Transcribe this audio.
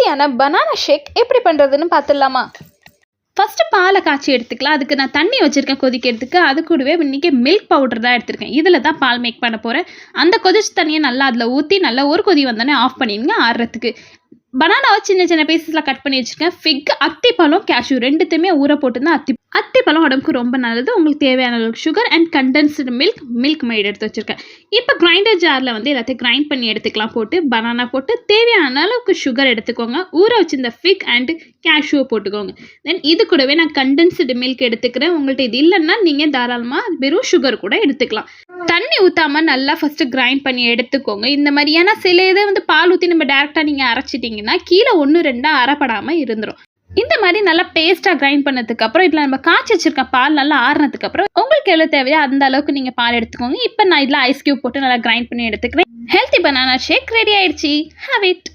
ஹெல்த்தியான பனானா ஷேக் எப்படி பண்ணுறதுன்னு பார்த்துடலாமா? ஃபஸ்ட்டு பாலை காய்ச்சி எடுத்துக்கலாம். அதுக்கு நான் தண்ணி வச்சுருக்கேன் கொதிக்கிறதுக்கு. அது கூடவே இன்றைக்கி மில்க் பவுடர் தான் எடுத்திருக்கேன். இதில் தான் பால் மேக் பண்ண போகிறேன். அந்த கொதிச்ச தண்ணியை நல்லா அதில் ஊற்றி நல்லா ஒரு கொதி வந்தோடனே ஆஃப் பண்ணிடுங்க ஆறுறதுக்கு. பனானாவை சின்ன சின்ன பீசஸில் கட் பண்ணி வச்சுருக்கேன். ஃபிக், அத்திப்பழம், கேஷ்யூ ரெண்டுத்தையுமே ஊற போட்டுருந்தா அத்திப்பழம் உடம்புக்கு ரொம்ப நல்லது. உங்களுக்கு தேவையான அளவுக்கு sugar and condensed milk might எடுத்து வச்சுருக்கேன். இப்போ கிரைண்டர் ஜாரில் எல்லாத்தையும் கிரைண்ட் பண்ணி எடுத்துக்கலாம். போட்டு பனானா போட்டு தேவையான அளவுக்கு சுகர் எடுத்துக்கோங்க. ஊற வச்சிருந்த ஃபிக் அண்ட் கேஷ்யூவை போட்டுக்கோங்க. தென் இது கூடவே நான் கண்டென்ஸ்டு மில்க் எடுத்துக்கிறேன். உங்கள்கிட்ட இது இல்லைன்னா நீங்கள் தாராளமாக வெறும் சுகர் கூட எடுத்துக்கலாம். தண்ணி ஊற்றாமல் நல்லா ஃபஸ்ட்டு கிரைண்ட் பண்ணி எடுத்துக்கோங்க. இந்த மாதிரி ஏன்னா சில இதை பால் ஊற்றி நம்ம டேரெக்டாக நீங்கள் அரைச்சிட்டிங்கன்னா கீழே 1-2 அரைப்படாமல் இருந்துடும். இந்த மாதிரி நல்லா பேஸ்ட்டாக கிரைண்ட் பண்ணதுக்கப்புறம் இதில் நம்ம காய்ச்சி வச்சிருக்க பால் நல்லா ஆறுனதுக்கப்புறம் உங்களுக்கு எவ்வளோ தேவையோ அந்த அளவுக்கு நீங்கள் பால் எடுத்துக்கோங்க. இப்போ நான் இதில் ஐஸ் கியூப் போட்டு நல்லா கிரைண்ட் பண்ணி எடுத்துக்கிறேன். ஹெல்த்தி பனானா ஷேக் ரெடி ஆயிடுச்சு. Have it.